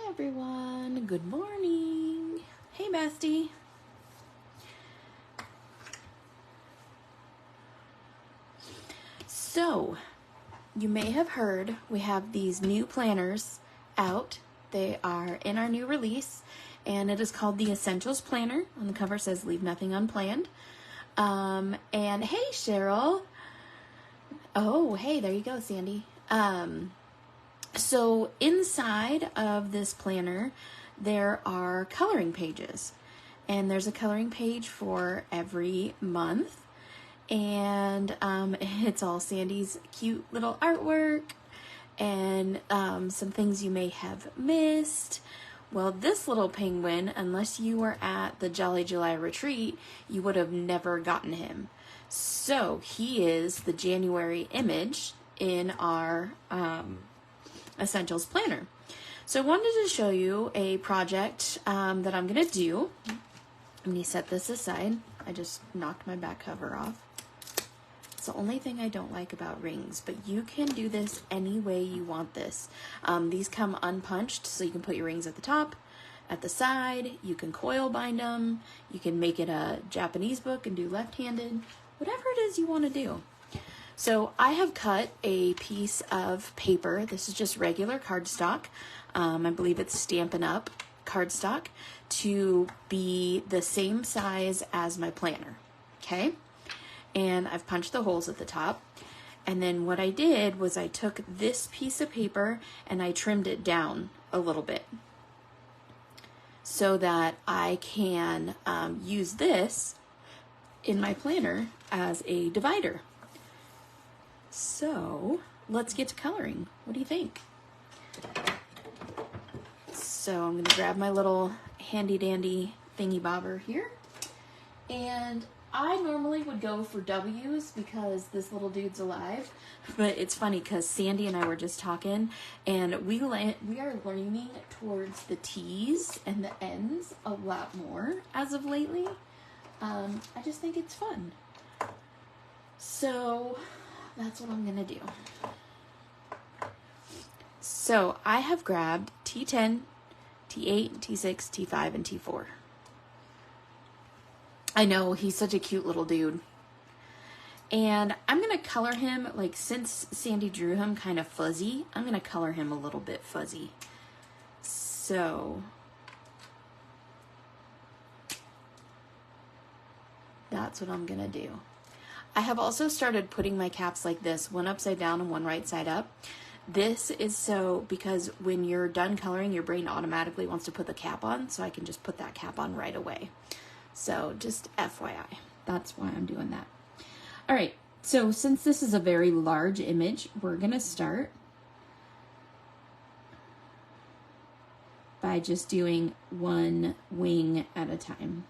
everyone. Good morning. Hey, bestie. So, you may have heard we have these new planners out. They are in our new release, and it is called the Essentials Planner. On the cover says, "Leave nothing unplanned." And hey, Cheryl. Oh, hey, there you go, Sandy. So inside of this planner, there are coloring pages, and there's a coloring page for every month, and it's all Sandy's cute little artwork and some things you may have missed. Well, this little penguin, unless you were at the Jolly July retreat, you would have never gotten him. So he is the January image in our Essentials Planner. So I wanted to show you a project that I'm going to do. Let me set this aside. I just knocked my back cover off. It's the only thing I don't like about rings, but you can do this any way you want this. These come unpunched, so you can put your rings at the top, at the side. You can coil bind them. You can make it a Japanese book and do left-handed. Whatever it is you want to do. So I have cut a piece of paper. This is just regular cardstock. I believe it's Stampin' Up! Cardstock to be the same size as my planner. Okay? And I've punched the holes at the top. And then what I did was I took this piece of paper and I trimmed it down a little bit so that I can use this in my planner as a divider. So let's get to coloring. What do you think? So I'm going to grab my little handy dandy thingy bobber here. And I normally would go for W's because this little dude's alive. But it's funny because Sandy and I were just talking, and we are leaning towards the T's and the N's a lot more as of lately. I just think it's fun. So that's what I'm gonna do. So I have grabbed T10, T8, T6, T5, and T4. I know, he's such a cute little dude. And I'm gonna color him, like, since Sandy drew him kind of fuzzy, I'm gonna color him a little bit fuzzy. So that's what I'm gonna do. I have also started putting my caps like this, one upside down and one right side up. This is so because when you're done coloring, your brain automatically wants to put the cap on, so I can just put that cap on right away. So just FYI, that's why I'm doing that. All right, so since this is a very large image, we're gonna start by just doing one wing at a time.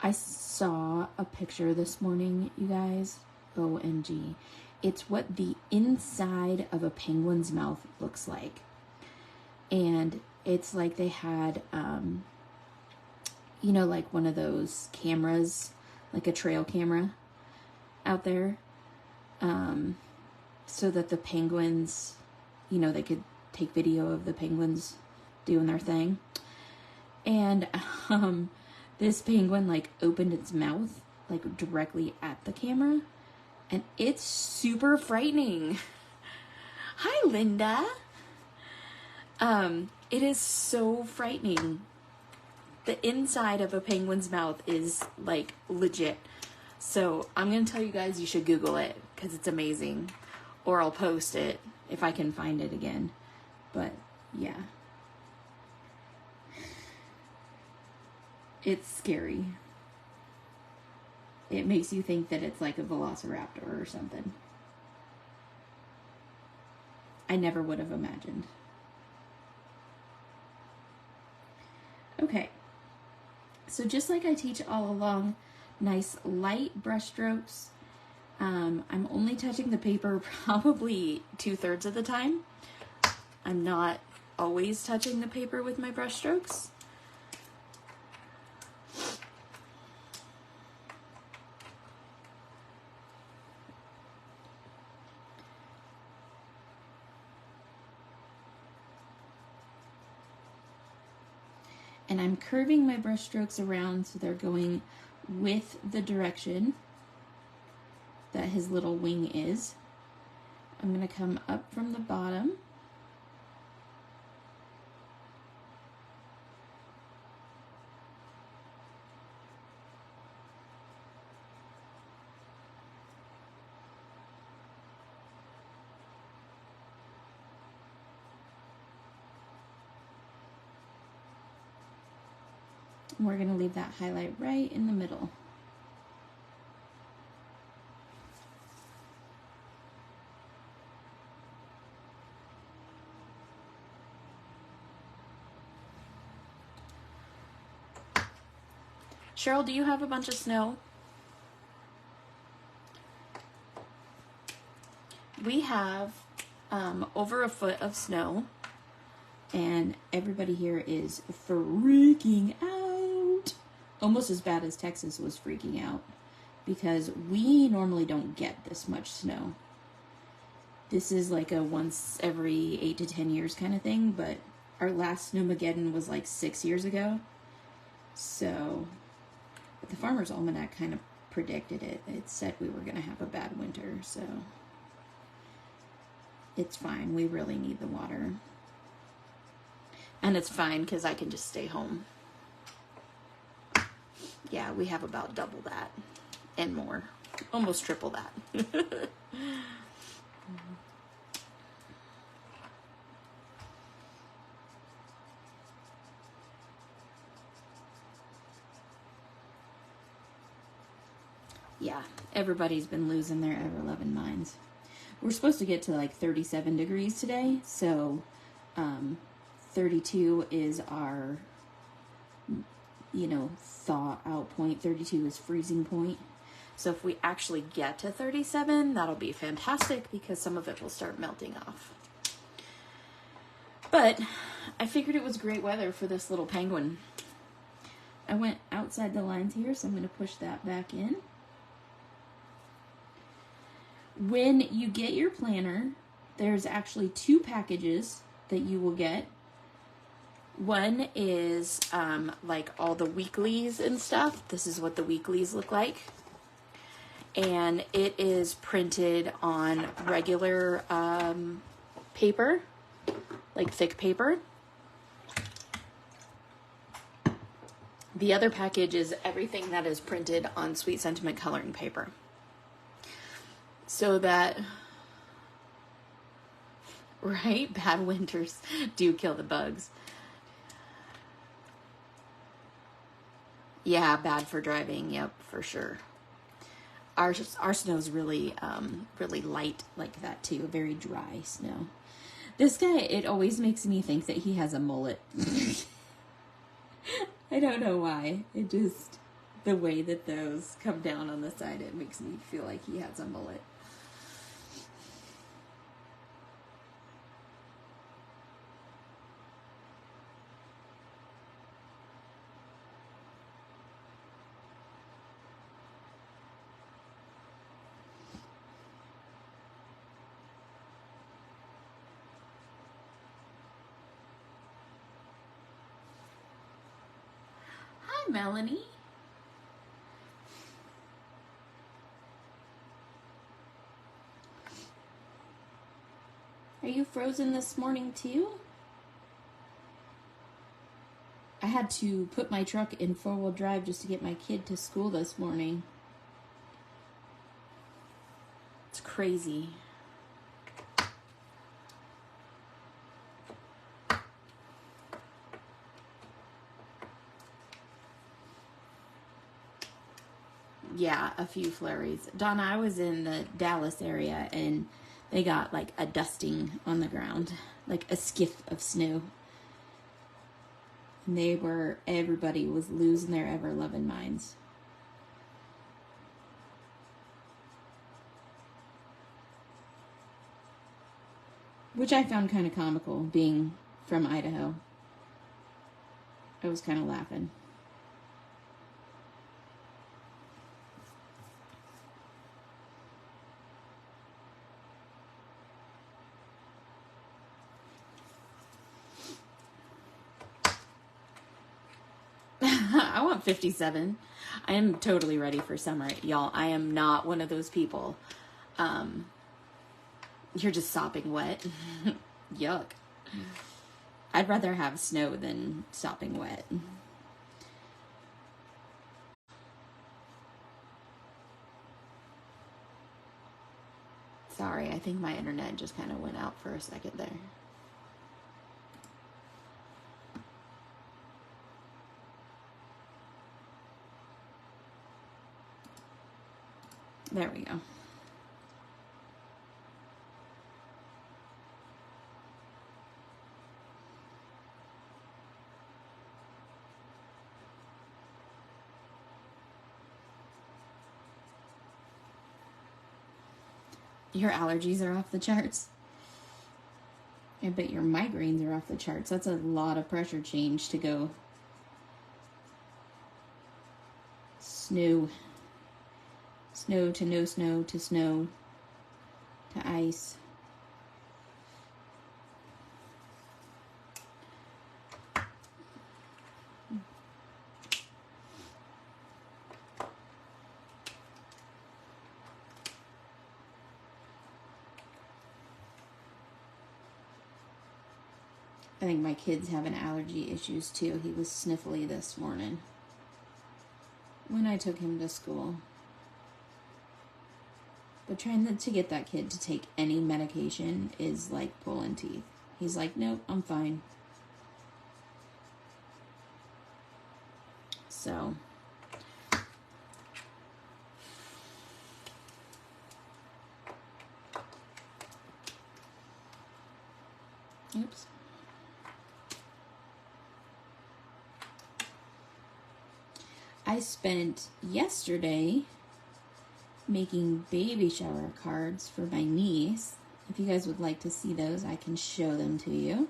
I saw a picture this morning, you guys. OMG. It's what the inside of a penguin's mouth looks like. And it's like they had, you know, like one of those cameras, like a trail camera out there. So that the penguins, you know, they could take video of the penguins doing their thing. And, this penguin, like, opened its mouth, like, directly at the camera, and it's super frightening. Hi, Linda. It is so frightening. The inside of a penguin's mouth is, like, legit. So I'm going to tell you guys you should Google it, because it's amazing. Or I'll post it if I can find it again. But, yeah. It's scary. It makes you think that it's like a velociraptor or something. I never would have imagined. Okay. So just like I teach all along, nice light brush strokes. I'm only touching the paper probably 2/3 of the time. I'm not always touching the paper with my brush strokes. And I'm curving my brush strokes around so they're going with the direction that his little wing is. I'm going to come up from the bottom. And we're going to leave that highlight right in the middle. Cheryl, do you have a bunch of snow? We have over a foot of snow, and everybody here is freaking out. Almost as bad as Texas was freaking out, because we normally don't get this much snow. This is like a once every 8 to 10 years kind of thing, but our last Snowmageddon was like 6 years ago. So, but the Farmer's Almanac kind of predicted it. It said we were going to have a bad winter, so it's fine. We really need the water. And it's fine because I can just stay home. Yeah, we have about double that and more. Almost triple that. Yeah, everybody's been losing their ever-loving minds. We're supposed to get to like 37 degrees today, so 32 is our, thaw out point. 32 is freezing point. So if we actually get to 37, that'll be fantastic because some of it will start melting off. But I figured it was great weather for this little penguin. I went outside the lines here, so I'm going to push that back in. When you get your planner, there's actually 2 packages that you will get. One is like all the weeklies and stuff. This is what the weeklies look like. And it is printed on regular paper, like thick paper. The other package is everything that is printed on Sweet Sentiment coloring paper. So that, right? Bad winters do kill the bugs. Yeah, bad for driving. Yep, for sure. Our snow's really, really light like that too. Very dry snow. This guy, it always makes me think that he has a mullet. I don't know why. It just, the way that those come down on the side, it makes me feel like he has a mullet. Hi, Melanie. Are you frozen this morning too? I had to put my truck in 4-wheel drive just to get my kid to school this morning. It's crazy. Yeah, a few flurries. Donna, I was in the Dallas area and they got like a dusting on the ground, like a skiff of snow. And everybody was losing their ever-loving minds. Which I found kind of comical, being from Idaho. I was kind of laughing. I want 57. I am totally ready for summer, y'all. I am not one of those people. You're just sopping wet. Yuck. I'd rather have snow than sopping wet. Sorry, I think my internet just kind of went out for a second there. There we go. Your allergies are off the charts. I bet your migraines are off the charts. That's a lot of pressure change to go. Snow to no snow to snow to ice. I think my kid's having allergy issues too. He was sniffly this morning when I took him to school. But trying to get that kid to take any medication is like pulling teeth. He's like, nope, I'm fine. So, oops. I spent yesterday making baby shower cards for my niece. If you guys would like to see those, I can show them to you.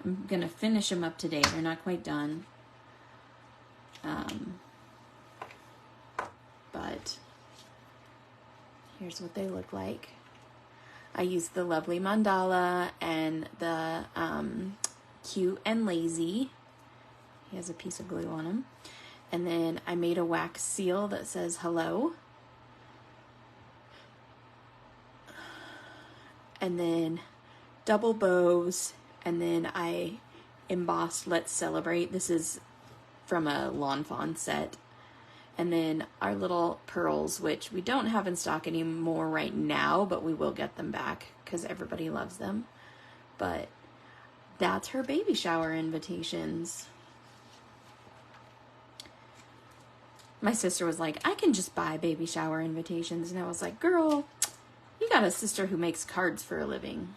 I'm gonna finish them up today. They're not quite done. But here's what they look like. I used the lovely mandala and the cute and lazy. He has a piece of glue on him. And then I made a wax seal that says hello. And then double bows. And then I embossed Let's Celebrate. This is from a Lawn Fawn set. And then our little pearls, which we don't have in stock anymore right now, but we will get them back because everybody loves them. But that's her baby shower invitations. My sister was like, I can just buy baby shower invitations. And I was like, girl, you got a sister who makes cards for a living.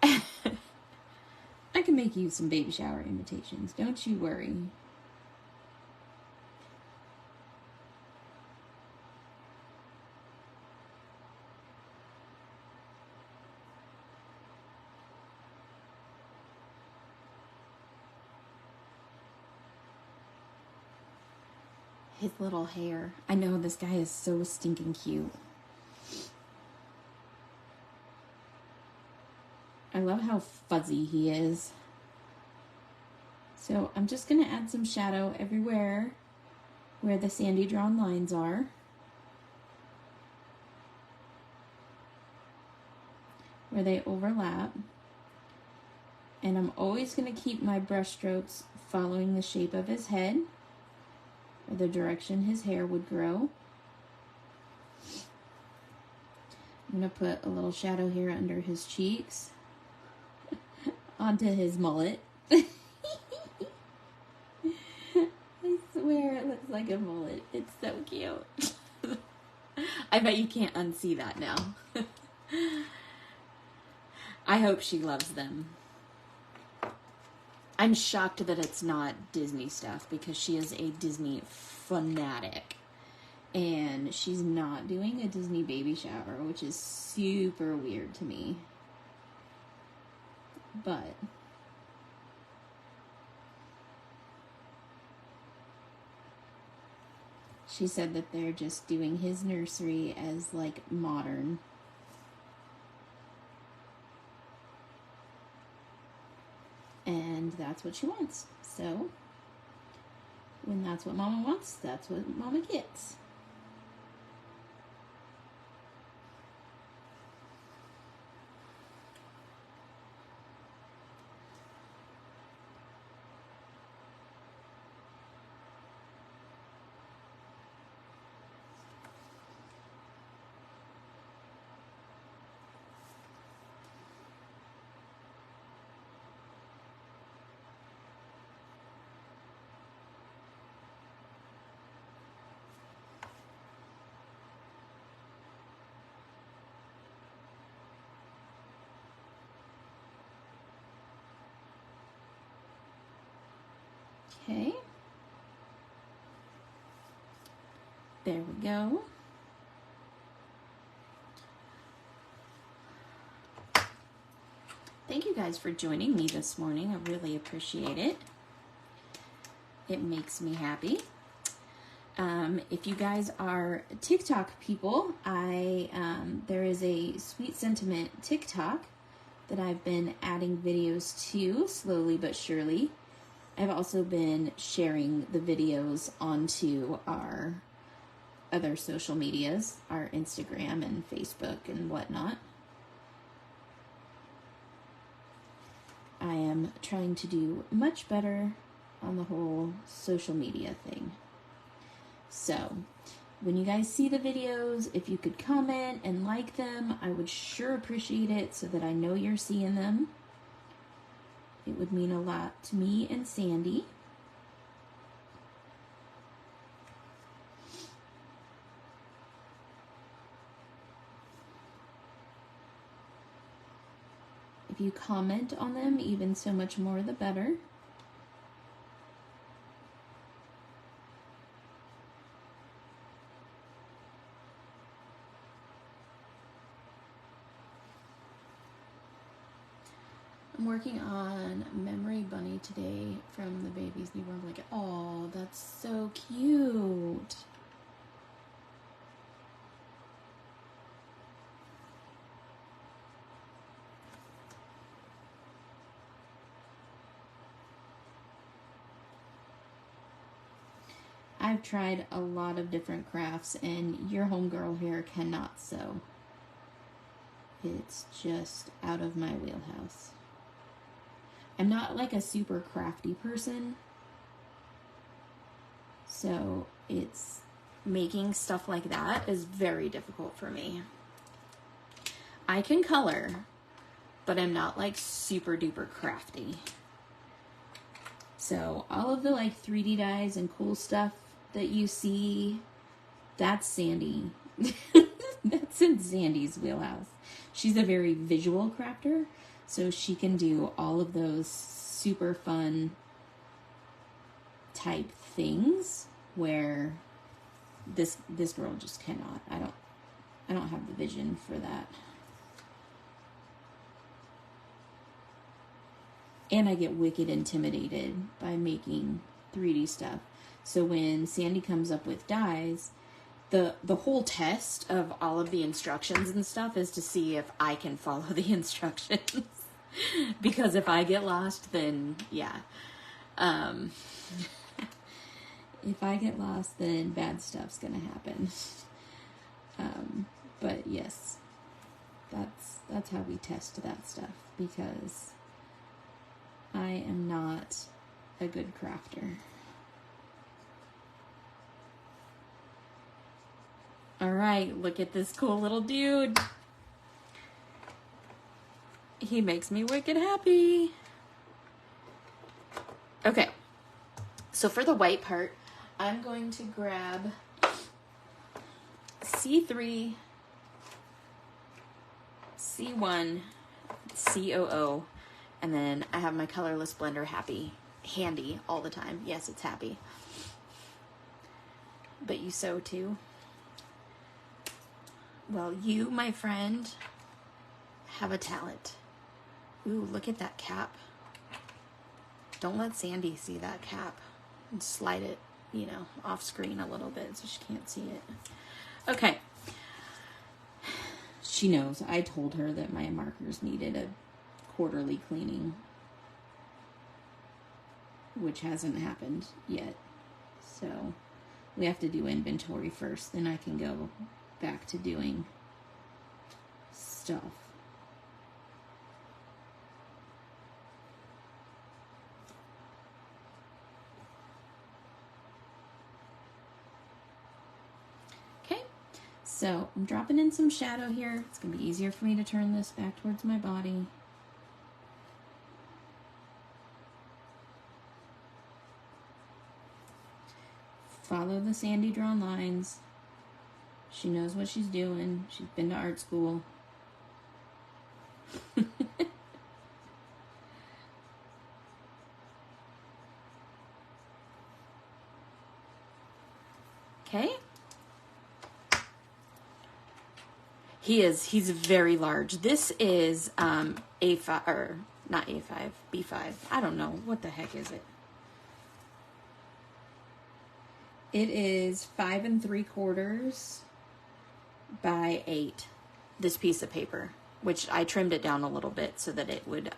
I can make you some baby shower invitations. Don't you worry. His little hair. I know, this guy is so stinking cute. I love how fuzzy he is. So I'm just going to add some shadow everywhere where the sandy drawn lines are. Where they overlap. And I'm always going to keep my brush strokes following the shape of his head, or the direction his hair would grow. I'm going to put a little shadow here under his cheeks, onto his mullet. I swear it looks like a mullet. It's so cute. I bet you can't unsee that now. I hope she loves them. I'm shocked that it's not Disney stuff because she is a Disney fanatic. And she's not doing a Disney baby shower, which is super weird to me. But she said that they're just doing his nursery as like modern. And that's what she wants. So when that's what Mama wants, that's what Mama gets. Okay. There we go. Thank you guys for joining me this morning. I really appreciate it. It makes me happy. If you guys are TikTok people, there is a Sweet Sentiment TikTok that I've been adding videos to slowly but surely. I've also been sharing the videos onto our other social medias, our Instagram and Facebook and whatnot. I am trying to do much better on the whole social media thing. So, when you guys see the videos, if you could comment and like them, I would sure appreciate it so that I know you're seeing them. It would mean a lot to me and Sandy. If you comment on them, even so much more the better. I'm working on Memory Bunny today from the baby's newborn blanket. Oh, that's so cute. I've tried a lot of different crafts, and your homegirl here cannot sew. It's just out of my wheelhouse. I'm not like a super crafty person, so it's making stuff like that is very difficult for me. I can color, but I'm not like super duper crafty. So all of the like 3D dyes and cool stuff that you see, that's Sandy. That's in Sandy's wheelhouse. She's a very visual crafter, so she can do all of those super fun type things where this girl just cannot. I don't have the vision for that. And I get wicked intimidated by making 3D stuff. So when Sandy comes up with dyes, the whole test of all of the instructions and stuff is to see if I can follow the instructions. Because if I get lost, then yeah. If I get lost, then bad stuff's gonna happen. But yes, that's how we test that stuff, because I am not a good crafter. All right, look at this cool little dude. He makes me wicked happy. Okay, so for the white part, I'm going to grab C3, C1, COO, and then I have my colorless blender handy all the time. Yes, it's happy. But you sew too. Well, you, my friend, have a talent. Ooh, look at that cap. Don't let Sandy see that cap. And slide it, off screen a little bit so she can't see it. Okay. She knows. I told her that my markers needed a quarterly cleaning, which hasn't happened yet. So we have to do inventory first, then I can go back to doing stuff. Okay, so I'm dropping in some shadow here. It's going to be easier for me to turn this back towards my body. Follow the sandy drawn lines. She knows what she's doing. She's been to art school. Okay. He's very large. This is A5, or not A5, B5. I don't know. What the heck is it? It is 5 3/4 by 8, this piece of paper, which I trimmed it down a little bit so that it would,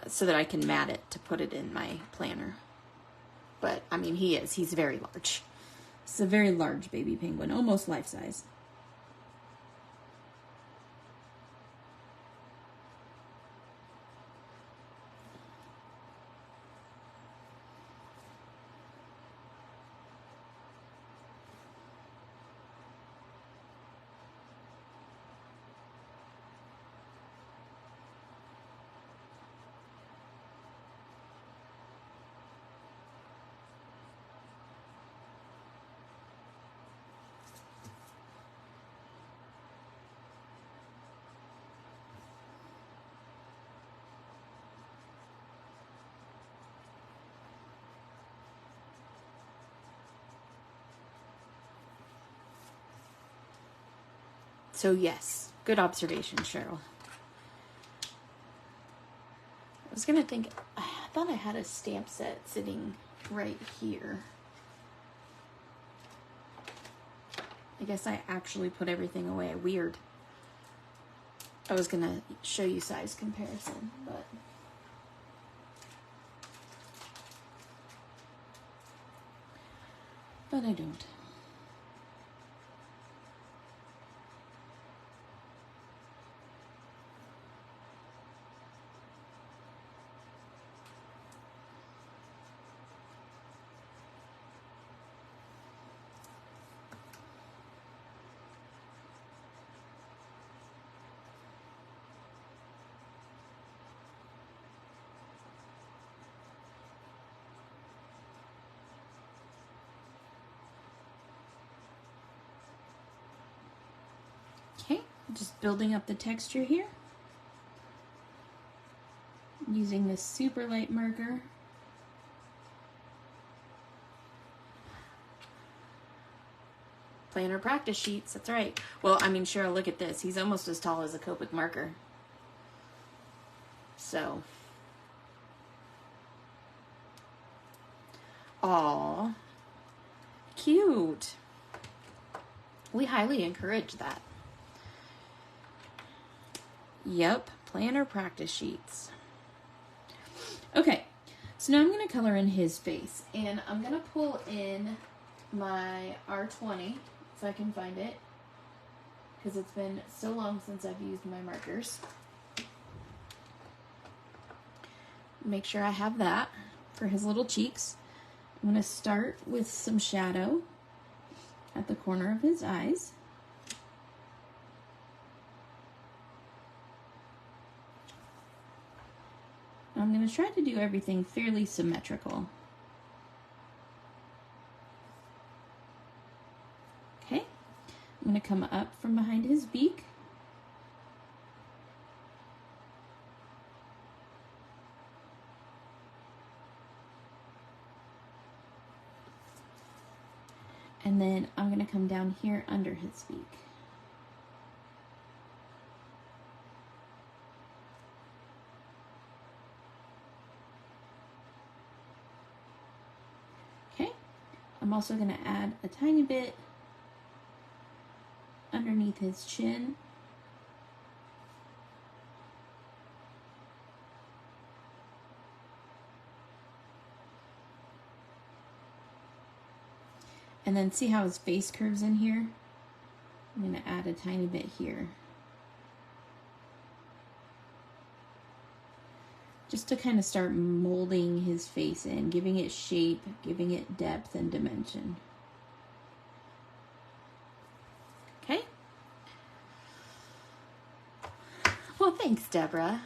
so that I can mat it to put it in my planner. But, I mean, he's very large. It's a very large baby penguin, almost life-size. So yes, good observation, Cheryl. I was gonna think, I thought I had a stamp set sitting right here. I guess I actually put everything away. Weird. I was gonna show you size comparison, but I don't. Okay, just building up the texture here. Using this super light marker. Planner practice sheets, that's right. Well, I mean, Cheryl, look at this. He's almost as tall as a Copic marker. So. Aw. Cute. We highly encourage that. Yep, planner practice sheets. Okay, so now I'm going to color in his face, and I'm going to pull in my R20 if I can find it, because it's been so long since I've used my markers. Make sure I have that for his little cheeks. I'm going to start with some shadow at the corner of his eyes. I'm going to try to do everything fairly symmetrical. Okay, I'm going to come up from behind his beak. And then I'm going to come down here under his beak. I'm also going to add a tiny bit underneath his chin. And then see how his face curves in here? I'm going to add a tiny bit here. Just to kind of start molding his face in, giving it shape, giving it depth and dimension. Okay? Well, thanks, Deborah.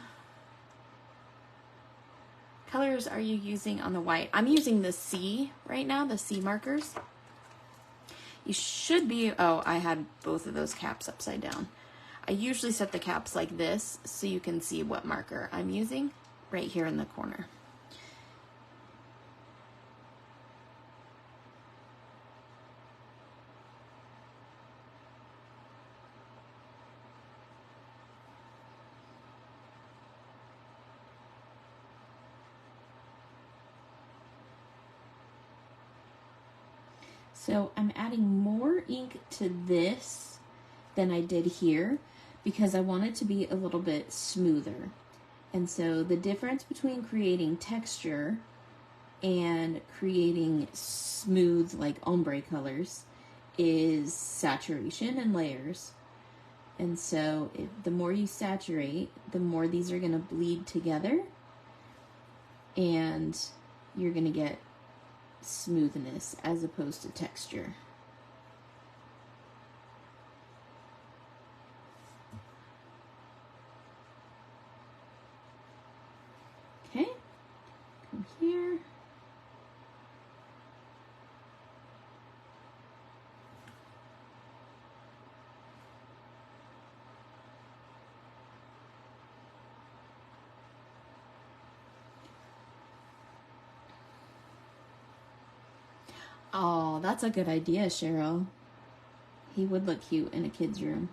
Colors are you using on the white? I'm using the C right now, the C markers. You should be, oh, I had both of those caps upside down. I usually set the caps like this so you can see what marker I'm using right here in the corner. So I'm adding more ink to this than I did here because I want it to be a little bit smoother. And so the difference between creating texture and creating smooth, like ombre colors, is saturation and layers. And so the more you saturate, the more these are going to bleed together, and you're going to get smoothness as opposed to texture. Okay, come here. Oh, that's a good idea, Cheryl. He would look cute in a kid's room.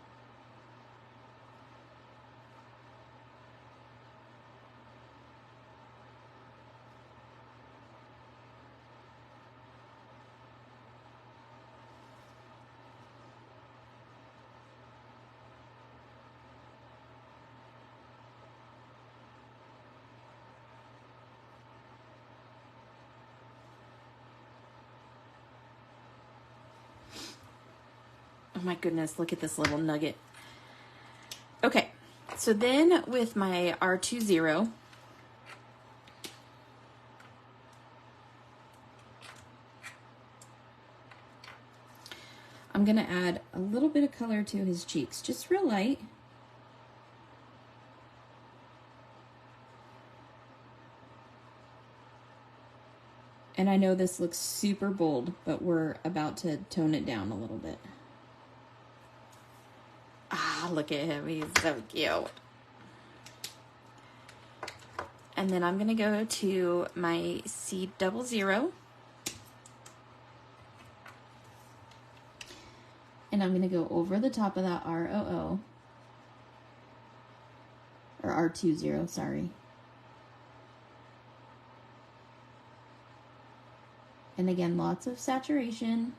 Oh my goodness, look at this little nugget. Okay, so then with my R20, I'm gonna add a little bit of color to his cheeks, just real light. And I know this looks super bold, but we're about to tone it down a little bit. Ah, look at him, he's so cute. And then I'm gonna go to my C00. And I'm gonna go over the top of that ROO. Or R20, sorry. And again, lots of saturation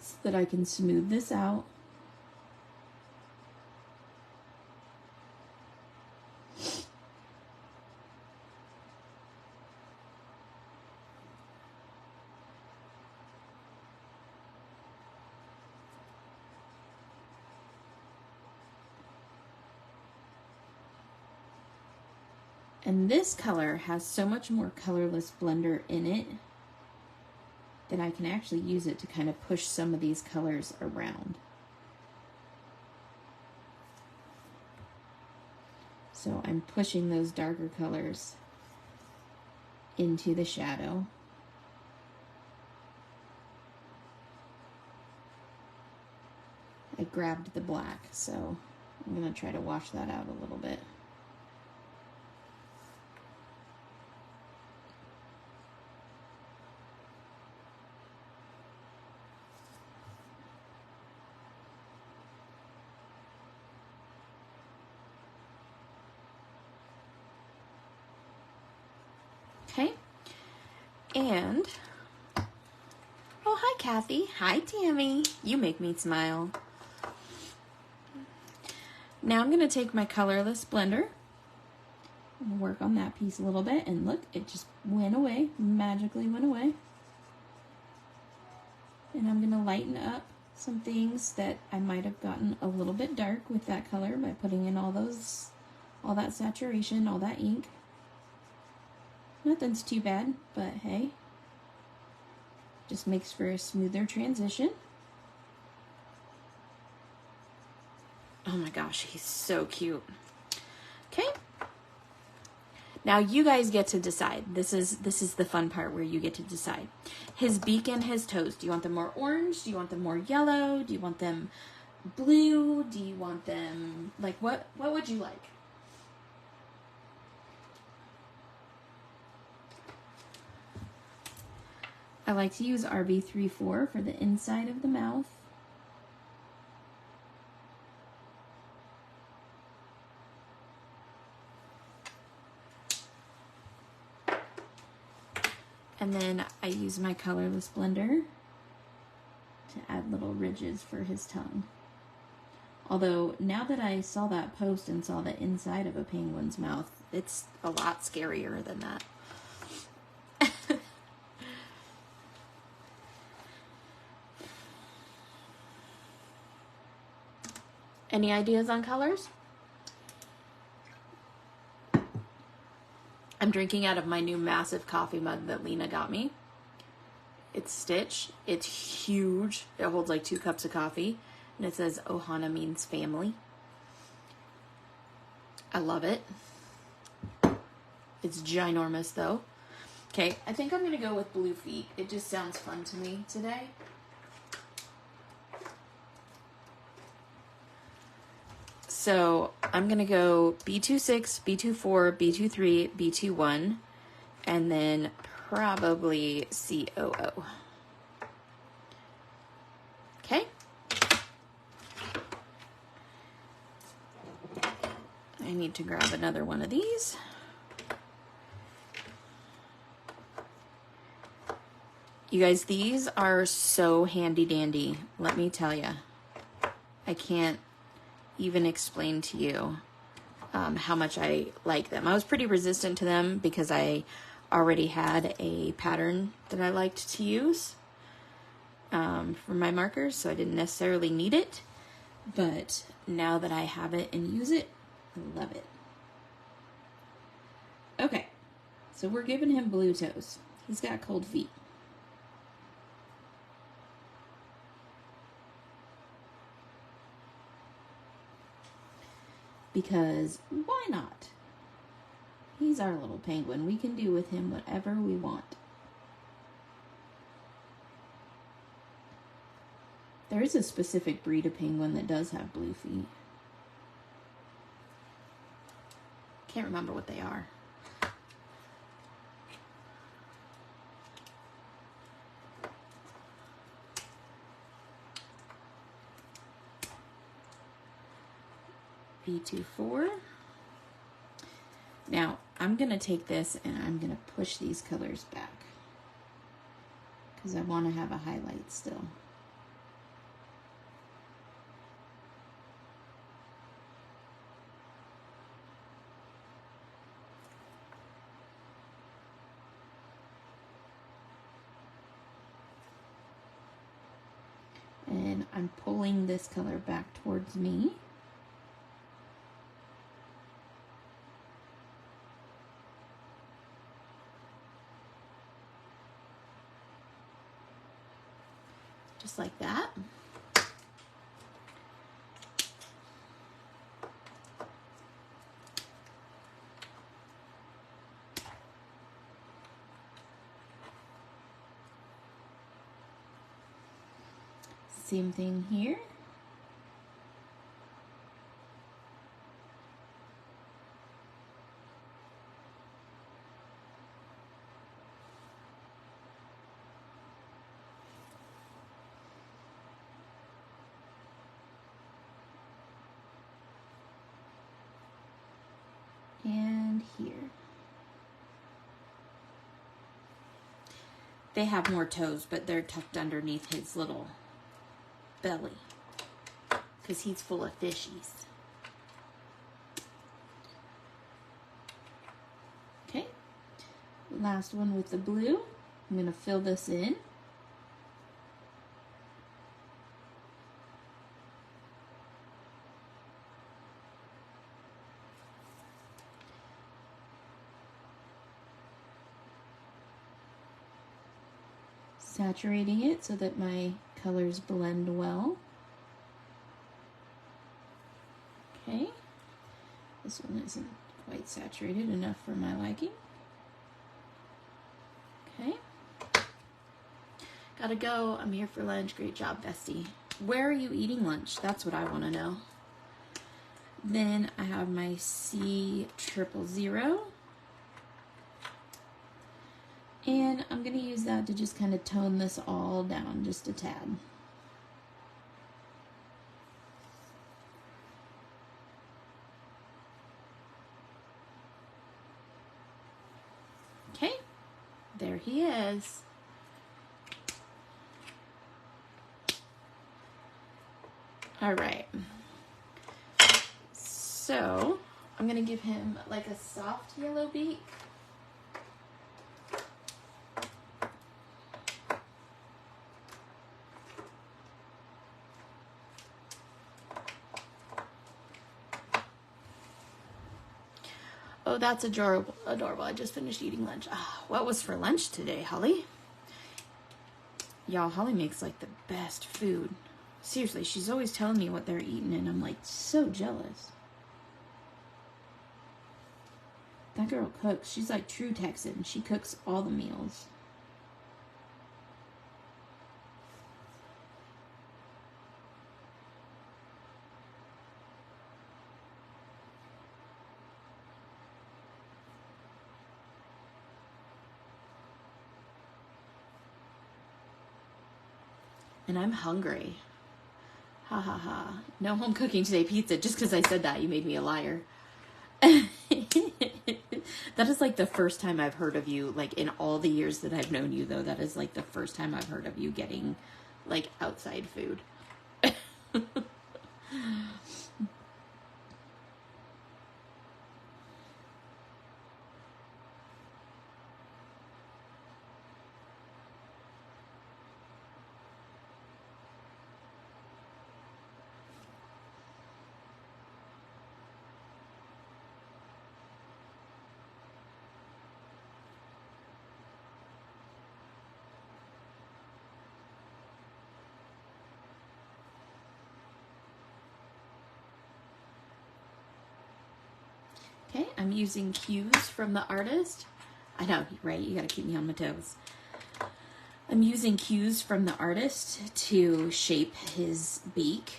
so that I can smooth this out. And this color has so much more colorless blender in it that I can actually use it to kind of push some of these colors around. So I'm pushing those darker colors into the shadow. I grabbed the black, so I'm going to try to wash that out a little bit. Okay, and, oh, hi, Kathy. Hi, Tammy. You make me smile. Now I'm going to take my colorless blender and work on that piece a little bit, and look, it just went away, magically went away. And I'm going to lighten up some things that I might have gotten a little bit dark with that color by putting in all that saturation, all that ink. Nothing's too bad, but hey, just makes for a smoother transition. Oh my gosh, he's so cute. Okay. Now you guys get to decide. This is the fun part where you get to decide. His beak and his toes. Do you want them more orange? Do you want them more yellow? Do you want them blue? Do you want them, like, what would you like? I like to use RB34 for the inside of the mouth. And then I use my colorless blender to add little ridges for his tongue. Although, now that I saw that post and saw the inside of a penguin's mouth, it's a lot scarier than that. Any ideas on colors? I'm drinking out of my new massive coffee mug that Lena got me. It's Stitch. It's huge. It holds like 2 cups of coffee. And it says Ohana means family. I love it. It's ginormous though. Okay, I think I'm going to go with blue feet. It just sounds fun to me today. So I'm going to go B26, B24, B23, B21, and then probably COO. Okay. I need to grab another one of these. You guys, these are so handy dandy, let me tell you. I can't even explain to you how much I like them. I was pretty resistant to them because I already had a pattern that I liked to use for my markers, so I didn't necessarily need it. But now that I have it and use it, I love it. Okay, so we're giving him blue toes. He's got cold feet. Because why not? He's our little penguin. We can do with him whatever we want. There is a specific breed of penguin that does have blue feet. Can't remember what they are. B24. Now, I'm going to take this and I'm going to push these colors back because I want to have a highlight still. And I'm pulling this color back towards me. Just like that. Same thing here. And here. They have more toes, but they're tucked underneath his little belly because he's full of fishies. Okay, last one with the blue. I'm going to fill this in. saturating it so that my colors blend well. Okay, this one isn't quite saturated enough for my liking. Okay, gotta go. I'm here for lunch. Great job, bestie. Where are you eating lunch? That's what I want to know. Then I have my C000. And I'm going to use that to just kind of tone this all down just a tad. Okay, there he is. All right. So I'm going to give him like a soft yellow beak. Oh, that's adorable. Adorable. I just finished eating lunch. Oh, what was for lunch today, Holly? Y'all, Holly makes like the best food. Seriously, she's always telling me what they're eating, and I'm like so jealous. That girl cooks. She's like true Texan. She cooks all the meals. And I'm hungry. Ha ha ha. No home cooking today, pizza. Just because I said that, you made me a liar. That is like the first time I've heard of you, like in all the years that I've known you, though. That is like the first time I've heard of you getting like outside food. Okay, I'm using cues from the artist. I know, right? You gotta keep me on my toes. I'm using cues from the artist to shape his beak.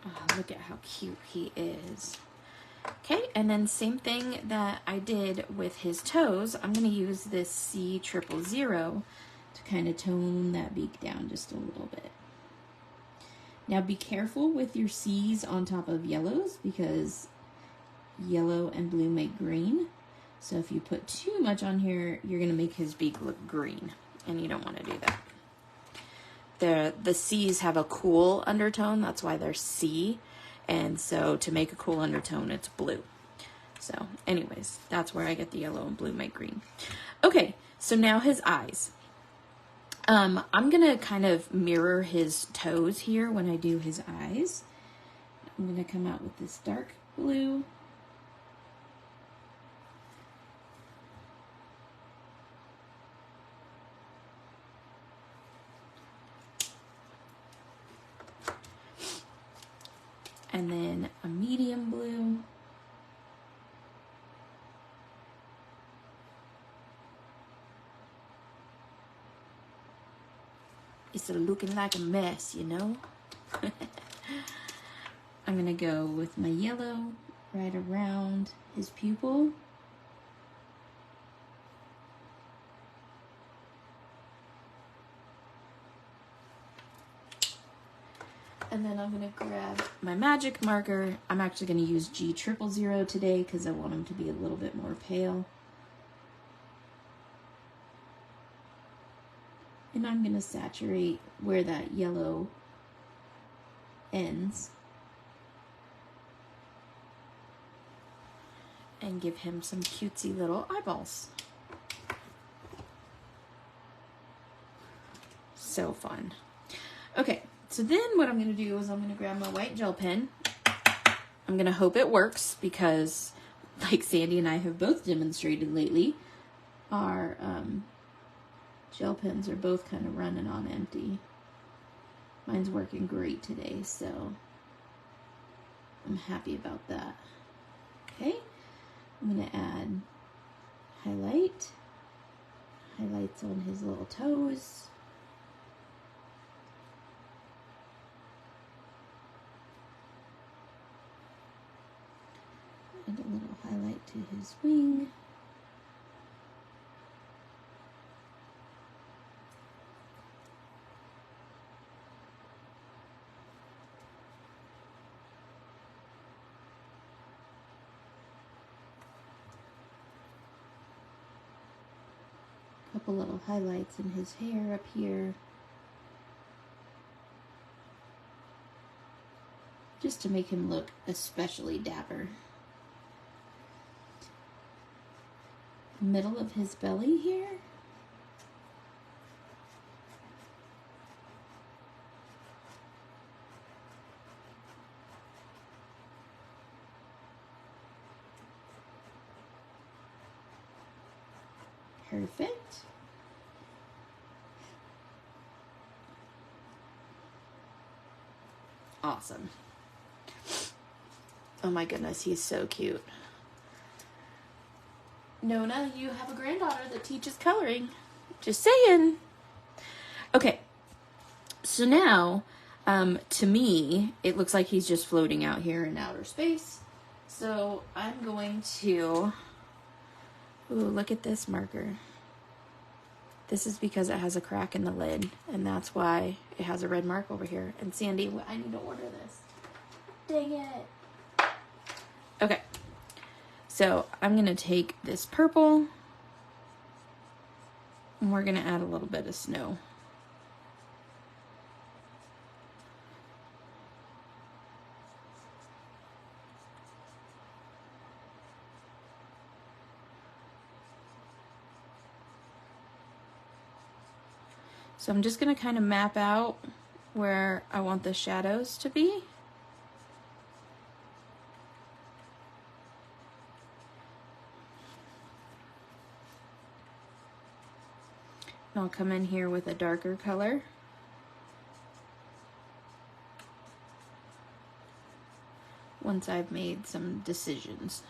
Oh, look at how cute he is. Okay, and then same thing that I did with his toes, I'm going to use this C000 to kind of tone that beak down just a little bit. Now be careful with your C's on top of yellows because yellow and blue make green. So if you put too much on here, you're going to make his beak look green, and you don't want to do that. The C's have a cool undertone, that's why they're C, and so to make a cool undertone, it's blue. So anyways, that's where I get the yellow and blue make green. Okay, so now his eyes. I'm gonna kind of mirror his toes here when I do his eyes. I'm gonna come out with this dark blue. And then a medium blue. It's looking like a mess, you know? I'm gonna go with my yellow right around his pupil. And then I'm gonna grab my magic marker. I'm actually gonna use G000 today because I want him to be a little bit more pale. And I'm gonna saturate where that yellow ends and give him some cutesy little eyeballs. So fun. Okay, so then what I'm gonna do is I'm gonna grab my white gel pen. I'm gonna hope it works because, like Sandy and I have both demonstrated lately, our gel pens are both kind of running on empty. Mine's working great today, so I'm happy about that. Okay, I'm gonna add highlights on his little toes. And a little highlight to his wing. Couple little highlights in his hair up here. Just to make him look especially dapper. Middle of his belly here. Perfect. Awesome. Oh my goodness, he's so cute. Nona, you have a granddaughter that teaches coloring. Just saying. Okay, so now, to me, it looks like he's just floating out here in outer space. So I'm going to, ooh, look at this marker. This is because it has a crack in the lid, and that's why it has a red mark over here. And Sandy, I need to order this. Dang it. Okay. So I'm going to take this purple and we're going to add a little bit of snow. So I'm just going to kind of map out where I want the shadows to be. I'll come in here with a darker color. Once I've made some decisions.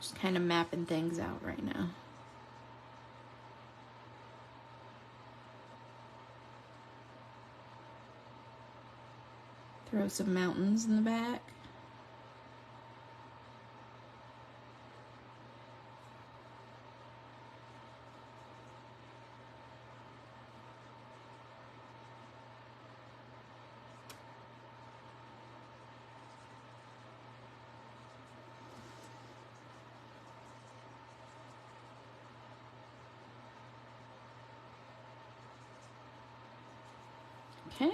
Just kind of mapping things out right now. Throw some mountains in the back. Okay.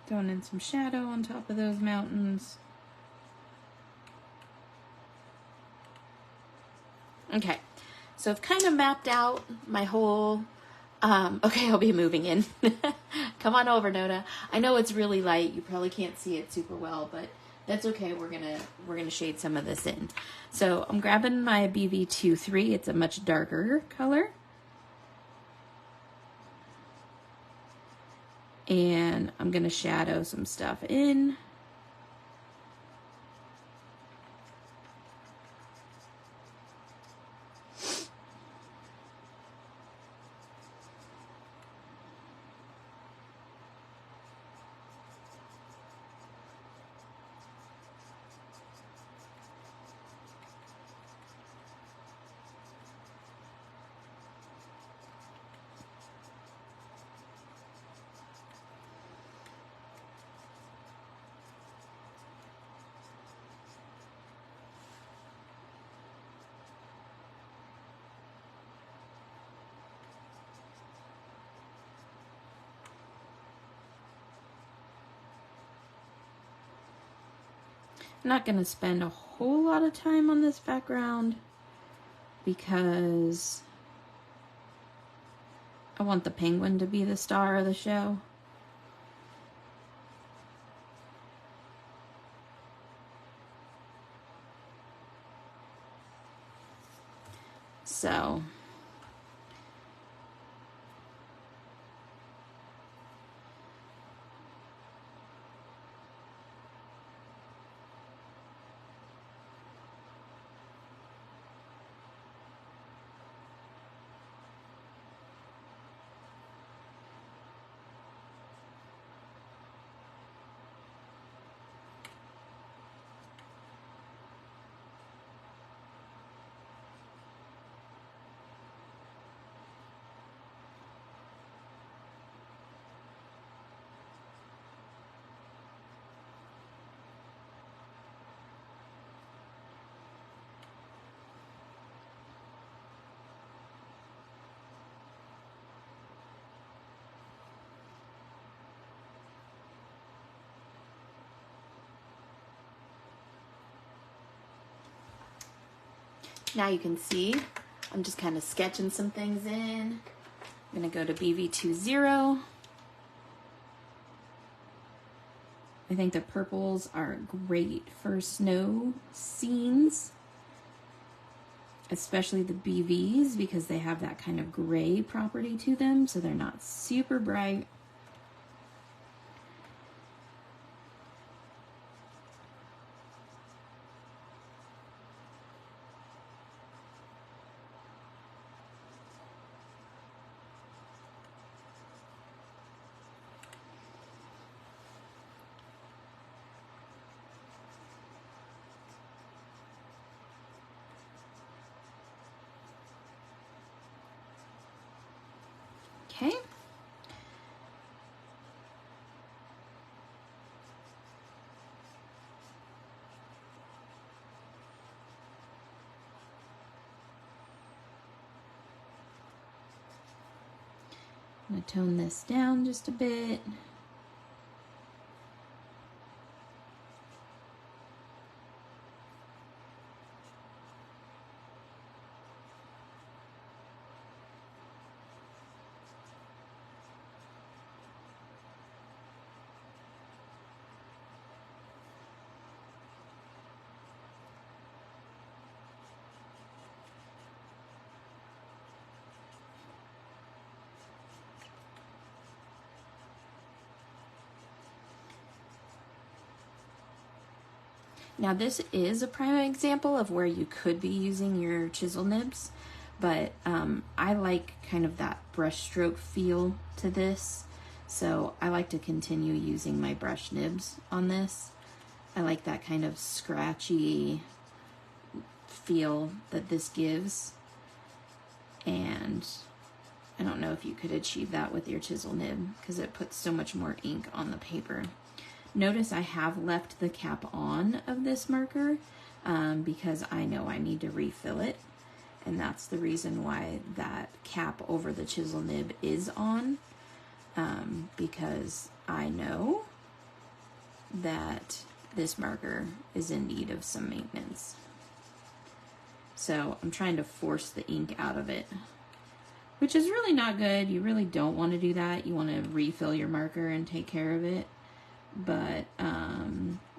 Throwing in some shadow on top of those mountains. Okay, so I've kind of mapped out my whole Okay, I'll be moving in. Come on over, Noda. I know it's really light. You probably can't see it super well, but that's okay. We're gonna shade some of this in. So I'm grabbing my BV23. It's a much darker color. And I'm gonna shadow some stuff in. I'm not going to spend a whole lot of time on this background because I want the penguin to be the star of the show. So now you can see I'm just kind of sketching some things in. I'm going to go to BV20. I think the purples are great for snow scenes, especially the BVs, because they have that kind of gray property to them, so they're not super bright. Okay. I'm going to tone this down just a bit. Now this is a prime example of where you could be using your chisel nibs, but I like kind of that brush stroke feel to this, so I like to continue using my brush nibs on this. I like that kind of scratchy feel that this gives, and I don't know if you could achieve that with your chisel nib because it puts so much more ink on the paper. Notice I have left the cap on of this marker because I know I need to refill it, and that's the reason why that cap over the chisel nib is on, because I know that this marker is in need of some maintenance. So I'm trying to force the ink out of it which is really not good. You really don't want to do that. You want to refill your marker and take care of it. But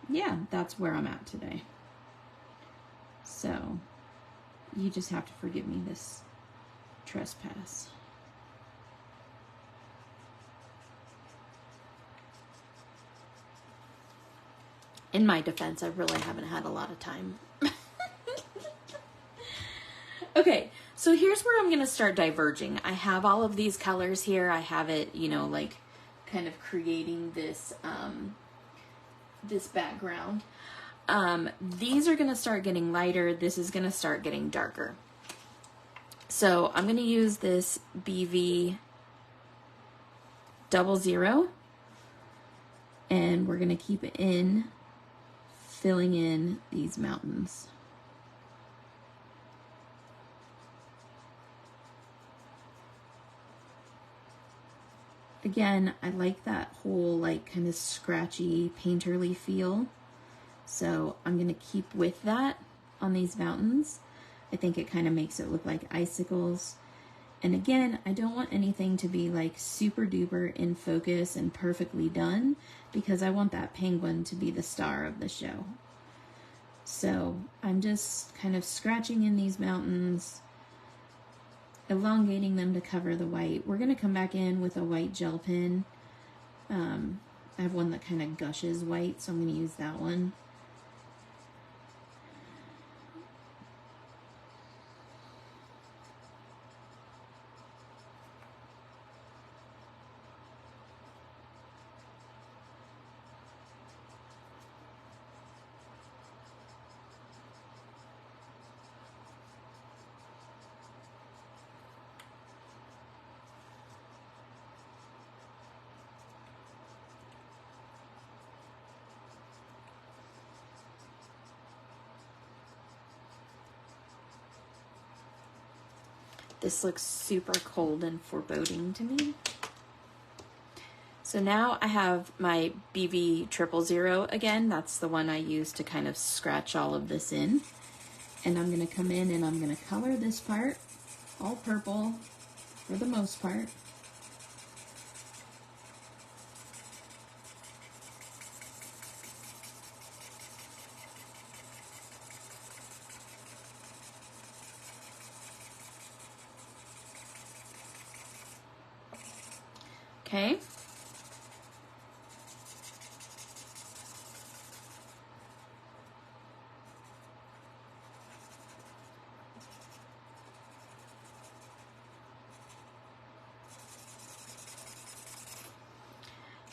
yeah, that's where I'm at today. So you just have to forgive me this trespass. In my defense, I really haven't had a lot of time. Okay, so here's where I'm going to start diverging. I have all of these colors here. I have it, you know, like kind of creating this, this background. These are going to start getting lighter. This is going to start getting darker. So I'm going to use this BV 00, and we're going to keep it in, filling in these mountains. Again, I like that whole like kind of scratchy painterly feel. So I'm going to keep with that on these mountains. I think it kind of makes it look like icicles. And again, I don't want anything to be like super duper in focus and perfectly done, because I want that penguin to be the star of the show. So I'm just kind of scratching in these mountains, elongating them to cover the white. We're going to come back in with a white gel pen. I have one that kind of gushes white, so I'm going to use that one. This looks super cold and foreboding to me. So now I have my BV 000 again. That's the one I use to kind of scratch all of this in. And I'm going to come in and I'm going to color this part all purple for the most part. Okay.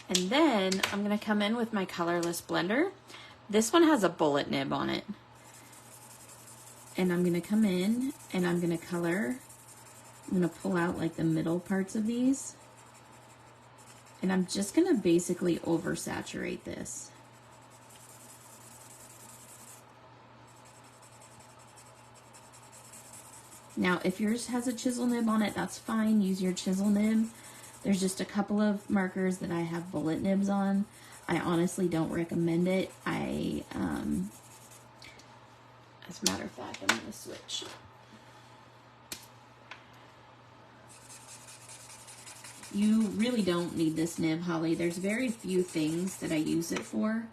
And then I'm going to come in with my colorless blender. This one has a bullet nib on it. And I'm going to come in and I'm going to color. I'm going to pull out like the middle parts of these. And I'm just going to basically oversaturate this. Now, if yours has a chisel nib on it, that's fine. Use your chisel nib. There's just a couple of markers that I have bullet nibs on. I honestly don't recommend it. As a matter of fact, I'm going to switch. You really don't need this nib, Holly. There's very few things that I use it for.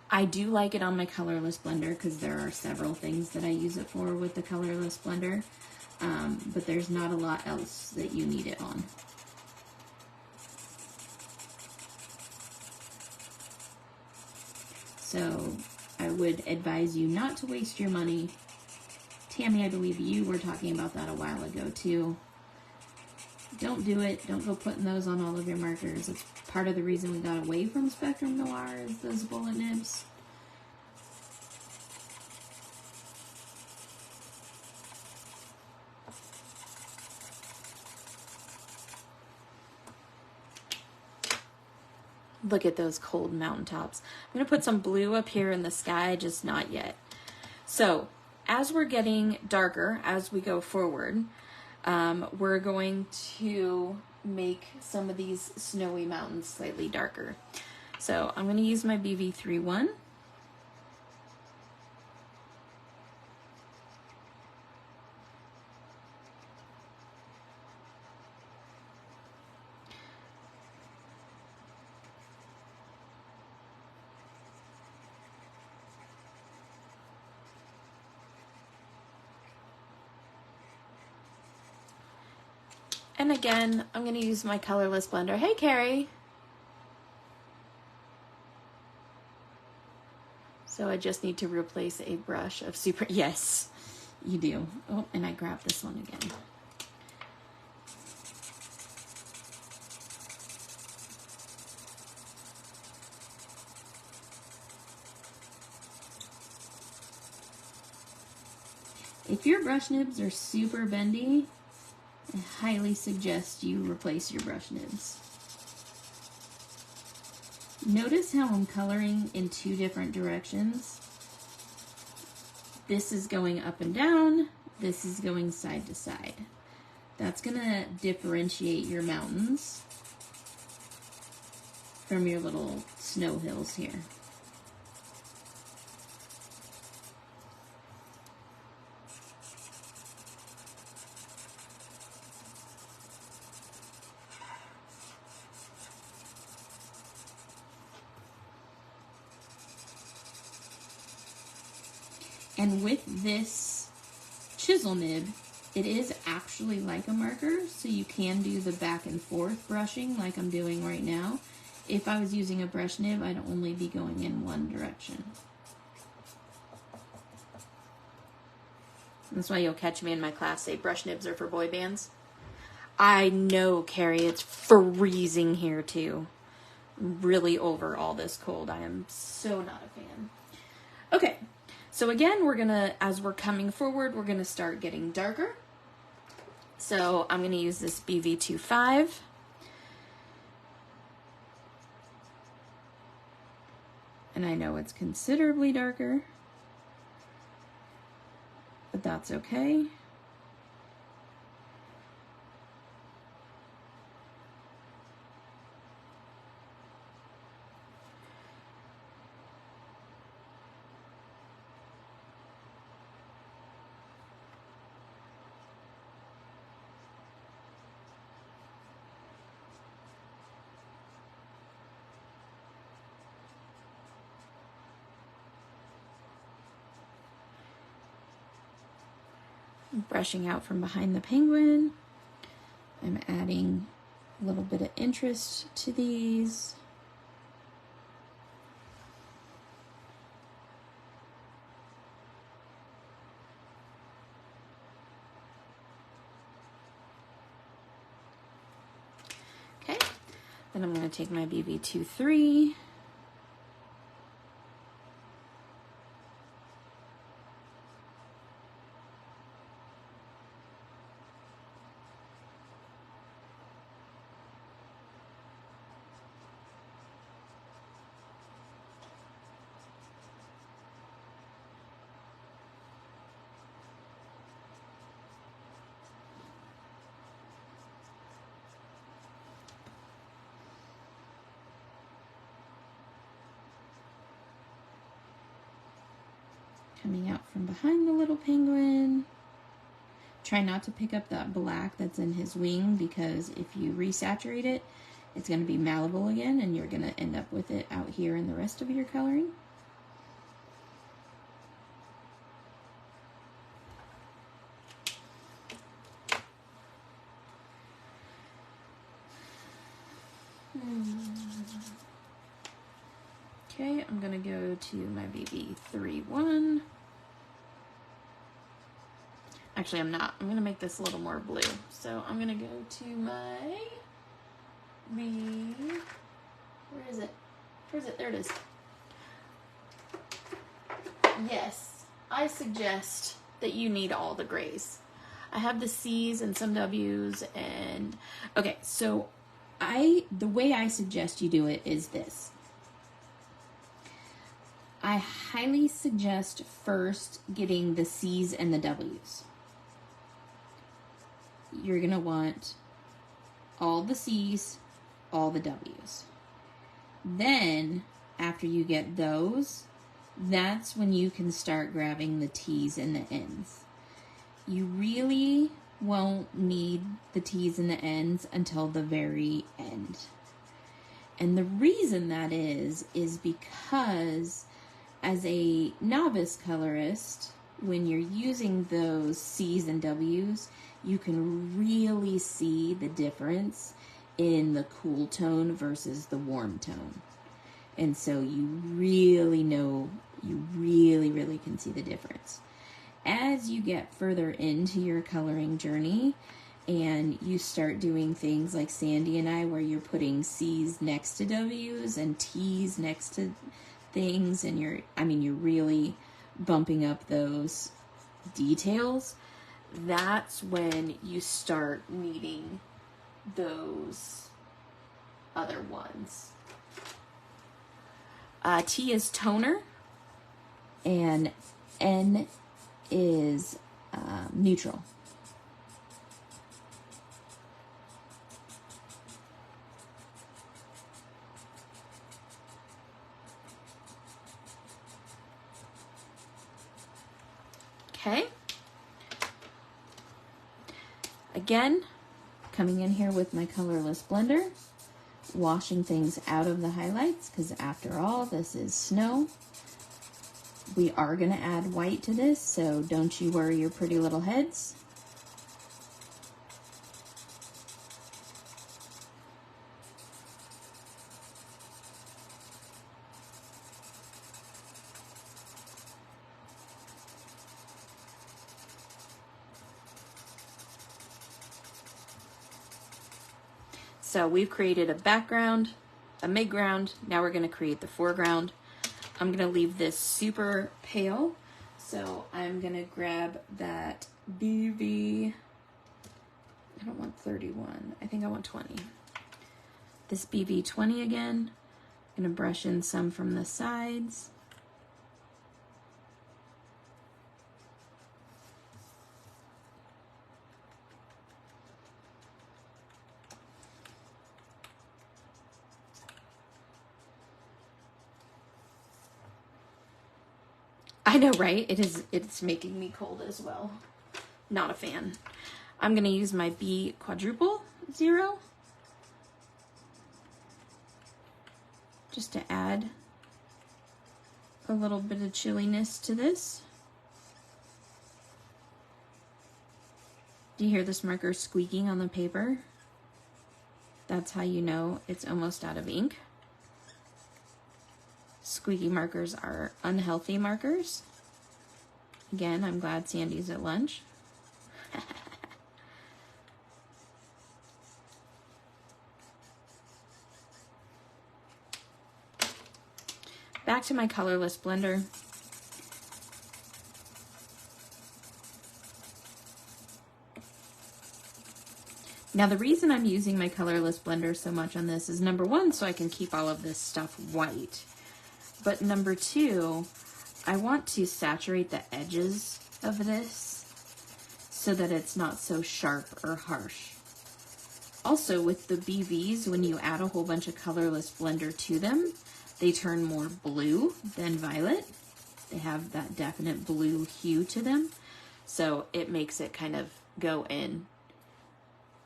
I do like it on my colorless blender because there are several things that I use it for with the colorless blender. But there's not a lot else that you need it on. So I would advise you not to waste your money. Tammy, I believe you were talking about that a while ago too. Don't do it. Don't go putting those on all of your markers. It's part of the reason we got away from Spectrum Noir is those bullet nibs. Look at those cold mountaintops. I'm going to put some blue up here in the sky, just not yet. So as we're getting darker, as we go forward, we're going to make some of these snowy mountains slightly darker. So I'm going to use my BV 31. And again, I'm going to use my colorless blender. Hey, Carrie. So I just need to replace a brush of super, yes, you do. Oh, and I grabbed this one again. If your brush nibs are super bendy, I highly suggest you replace your brush nibs. Notice how I'm coloring in two different directions. This is going up and down, this is going side to side. That's gonna differentiate your mountains from your little snow hills here. And with this chisel nib, it is actually like a marker, so you can do the back and forth brushing like I'm doing right now. If I was using a brush nib, I'd only be going in one direction. That's why you'll catch me in my class say brush nibs are for boy bands. I know, Carrie, it's freezing here too. I'm really over all this cold. I am so not a fan. Okay. So again, we're gonna, as we're coming forward, we're gonna start getting darker. So I'm gonna use this BV25. And I know it's considerably darker, but that's okay. Brushing out from behind the penguin. I'm adding a little bit of interest to these. Okay, then I'm going to take my BB23. Coming out from behind the little penguin. Try not to pick up that black that's in his wing, because if you resaturate it, it's going to be malleable again and you're going to end up with it out here in the rest of your coloring. Okay, I'm going to go to my BB31. Actually, I'm not. I'm going to make this a little more blue. So I'm going to go to my where is it? Where is it? There it is. Yes, I suggest that you need all the grays. I have the C's and some W's and okay, so the way I suggest you do it is this. I highly suggest first getting the C's and the W's. You're going to want all the C's, all the W's. Then, after you get those, that's when you can start grabbing the T's and the N's. You really won't need the T's and the N's until the very end. And the reason that is because as a novice colorist, when you're using those C's and W's, you can really see the difference in the cool tone versus the warm tone. And so you really know, you really can see the difference. As you get further into your coloring journey and you start doing things like Sandy and I, where you're putting C's next to W's and T's next to things, and you're really bumping up those details, that's when you start needing those other ones. T is toner, and N is neutral. Okay. Again, coming in here with my colorless blender, washing things out of the highlights, because after all, this is snow. We are going to add white to this, so don't you worry your pretty little heads. So we've created a background, a midground, now we're going to create the foreground. I'm going to leave this super pale, so I'm going to grab that BV, I don't want 31, I think I want 20. This BV 20 again, I'm going to brush in some from the sides. I know, right? It's making me cold as well. Not a fan. I'm going to use my B quadruple 0 just to add a little bit of chilliness to this. Do you hear this marker squeaking on the paper? That's how you know it's almost out of ink. Squeaky markers are unhealthy markers. Again, I'm glad Sandy's at lunch. Back to my colorless blender. Now the reason I'm using my colorless blender so much on this is, number one, so I can keep all of this stuff white. But number two, I want to saturate the edges of this so that it's not so sharp or harsh. Also, with the BVs, when you add a whole bunch of colorless blender to them, they turn more blue than violet. They have that definite blue hue to them. So it makes it kind of go in.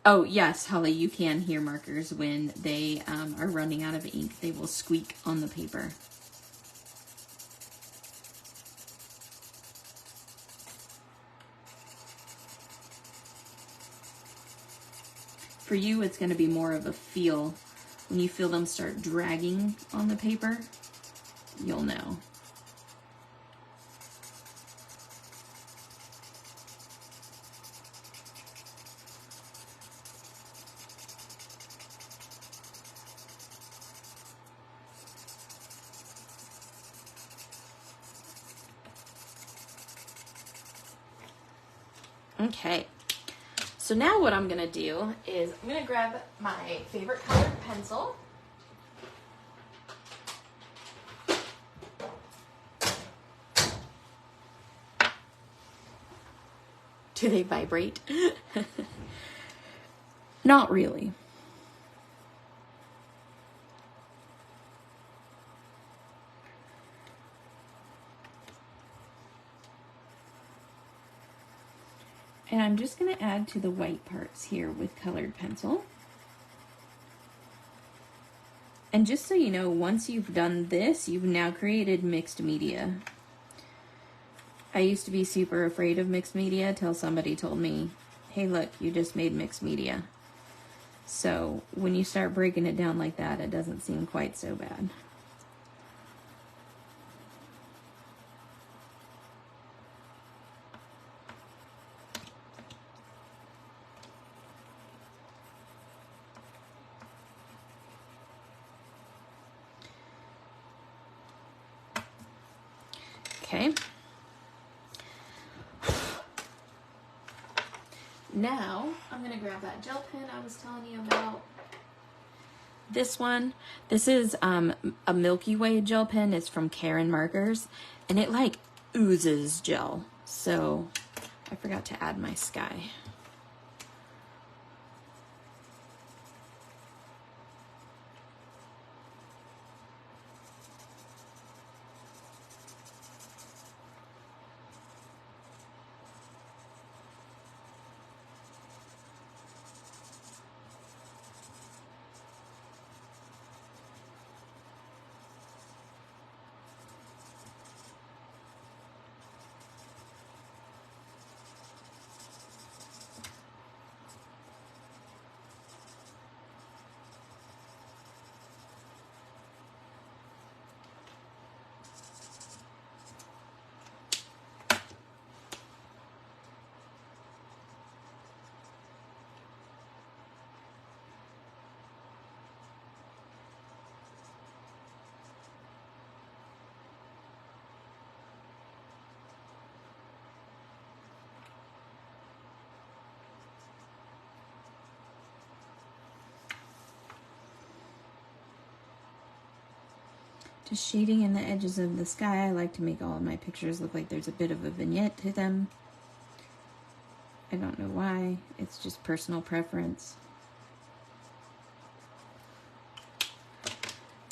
Oh yes, Holly, you can hear markers when they are running out of ink. They will squeak on the paper. For you, it's going to be more of a feel. When you feel them start dragging on the paper, you'll know. Okay. So now what I'm going to do is I'm going to grab my favorite colored pencil. Do they vibrate? Not really. And I'm just going to add to the white parts here with colored pencil. And just so you know, once you've done this, you've now created mixed media. I used to be super afraid of mixed media till somebody told me, hey, look, you just made mixed media. So when you start breaking it down like that, it doesn't seem quite so bad. Okay. Now, I'm going to grab that gel pen I was telling you about. This one, this is a Milky Way gel pen. It's from Copic Markers, and it like oozes gel. So I forgot to add my sky. Just shading in the edges of the sky. I like to make all of my pictures look like there's a bit of a vignette to them. I don't know why. It's just personal preference.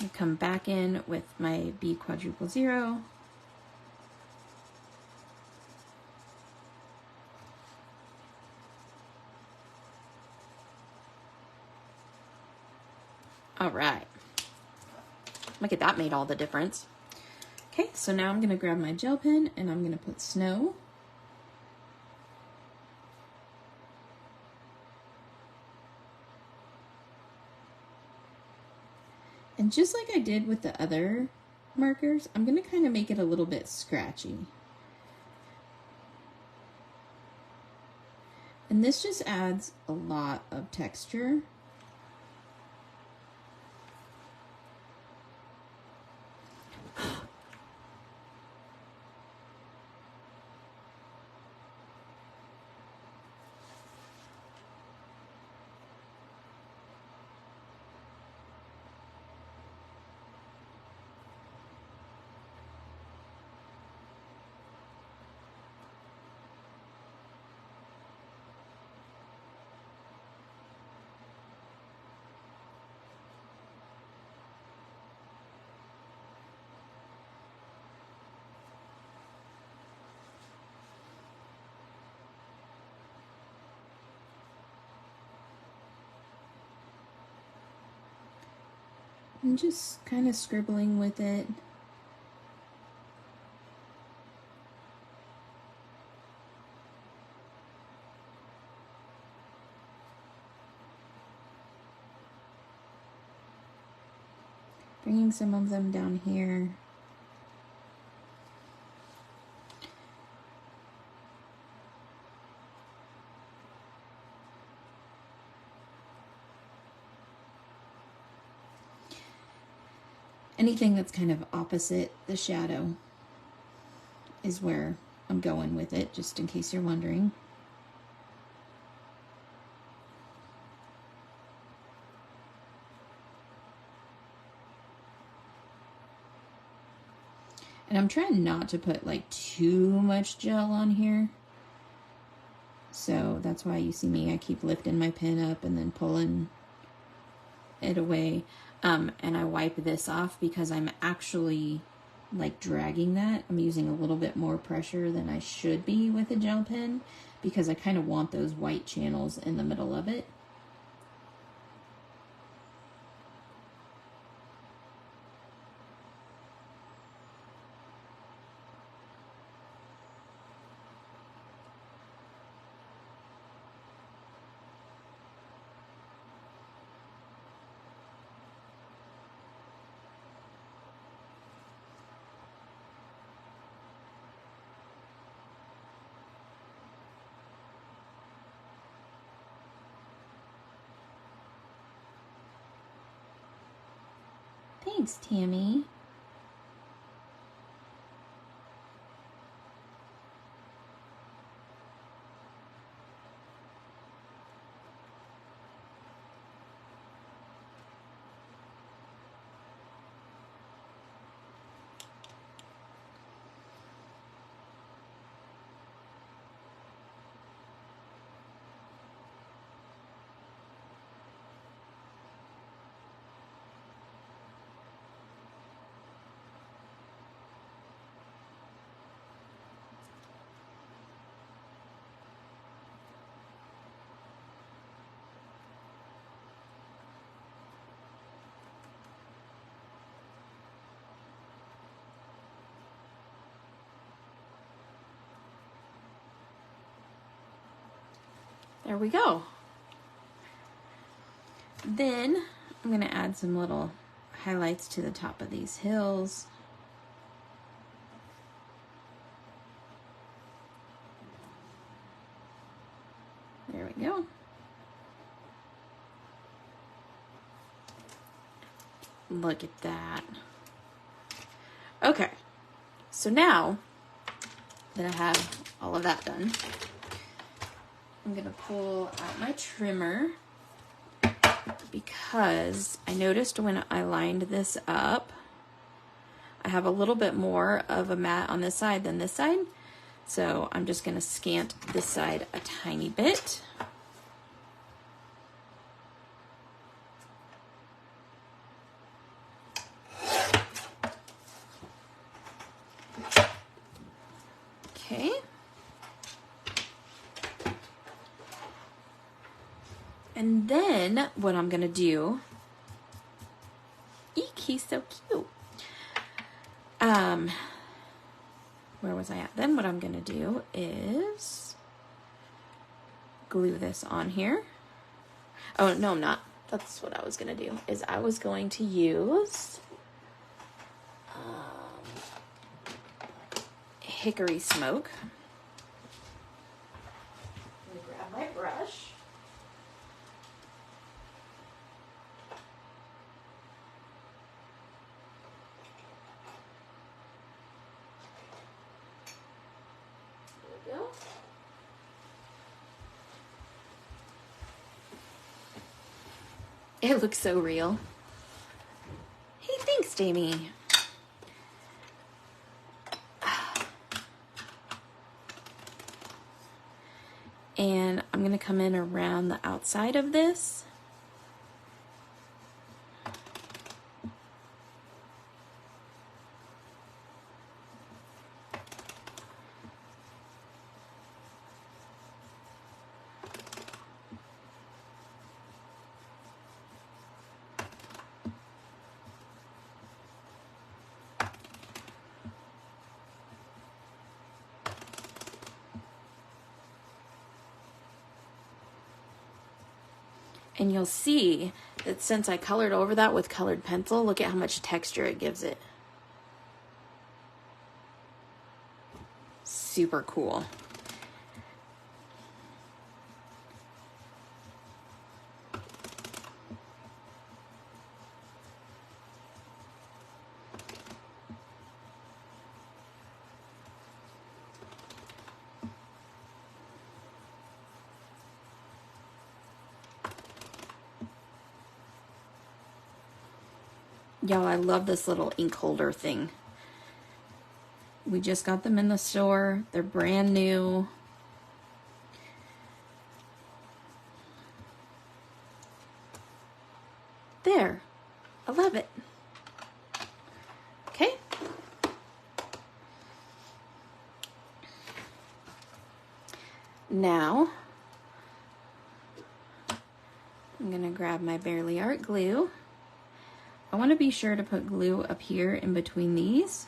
I come back in with my B quadruple zero. All right. Look at that, made all the difference. Okay, so now I'm going to grab my gel pen and I'm going to put snow. And just like I did with the other markers, I'm going to kind of make it a little bit scratchy. And this just adds a lot of texture. I'm just kind of scribbling with it. Bringing some of them down here. Anything that's kind of opposite the shadow is where I'm going with it, just in case you're wondering. And I'm trying not to put like too much gel on here. So that's why you see me, I keep lifting my pen up and then pulling it away. And I wipe this off because I'm actually like dragging that. I'm using a little bit more pressure than I should be with a gel pen because I kind of want those white channels in the middle of it. Thanks, Tammy. There we go. Then I'm going to add some little highlights to the top of these hills. There we go. Look at that. Okay, so now that I have all of that done, I'm gonna pull out my trimmer because I noticed when I lined this up, I have a little bit more of a mat on this side than this side. So I'm just gonna scant this side a tiny bit. Okay. And then what I'm gonna do, eek, he's so cute. Where was I at? Then what I'm gonna do is glue this on here. Oh, no, I'm not. That's what I was gonna do, is I was going to use hickory smoke. I'm gonna grab my brush. There we go. It looks so real. Hey, thanks, Jamie. And I'm going to come in around the outside of this. And you'll see that since I colored over that with colored pencil, look at how much texture it gives it. Super cool. Y'all, I love this little ink holder thing. We just got them in the store. They're brand new. There. I love it. Okay. Now, I'm going to grab my Barely Art glue. I want to be sure to put glue up here in between these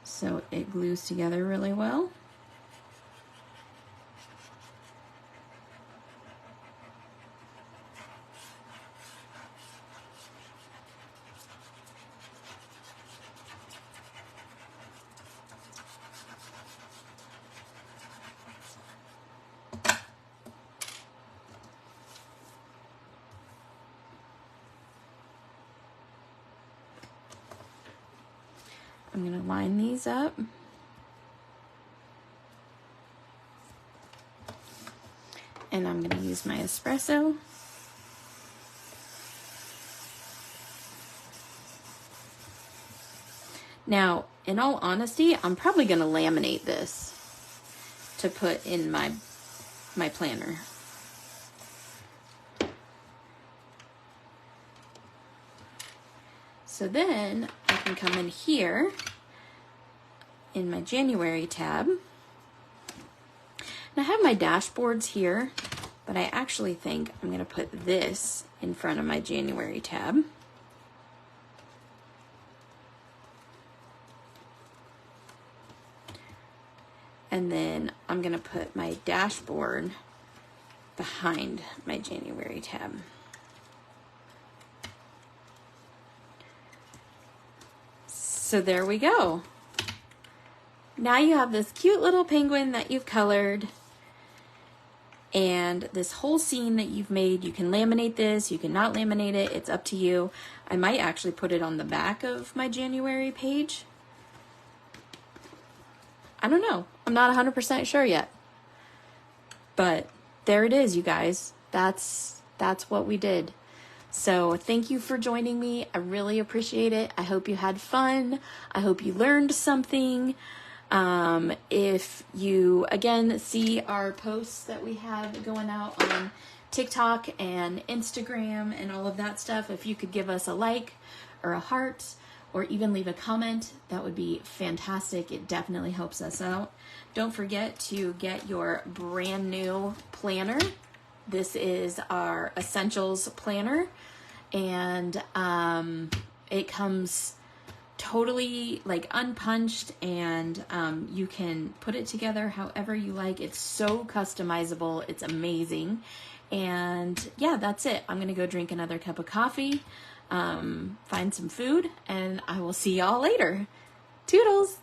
so it glues together really well. I'm going to line these up. And I'm going to use my espresso. Now, in all honesty, I'm probably going to laminate this to put in my planner. So then I can come in here in my January tab. And I have my dashboards here, but I actually think I'm going to put this in front of my January tab. And then I'm going to put my dashboard behind my January tab. So there we go. Now you have this cute little penguin that you've colored and this whole scene that you've made. You can laminate this, you can not laminate it, it's up to you. I might actually put it on the back of my January page. I don't know. I'm not 100% sure yet. But there it is, you guys. That's what we did. So thank you for joining me. I really appreciate it. I hope you had fun. I hope you learned something. If you, again, see our posts that we have going out on TikTok and Instagram and all of that stuff, if you could give us a like or a heart or even leave a comment, that would be fantastic. It definitely helps us out. Don't forget to get your brand new planner. This is our Essentials Planner, and it comes totally like unpunched, and you can put it together however you like. It's so customizable. It's amazing. And yeah, that's it. I'm gonna go drink another cup of coffee, find some food, and I will see y'all later. Toodles!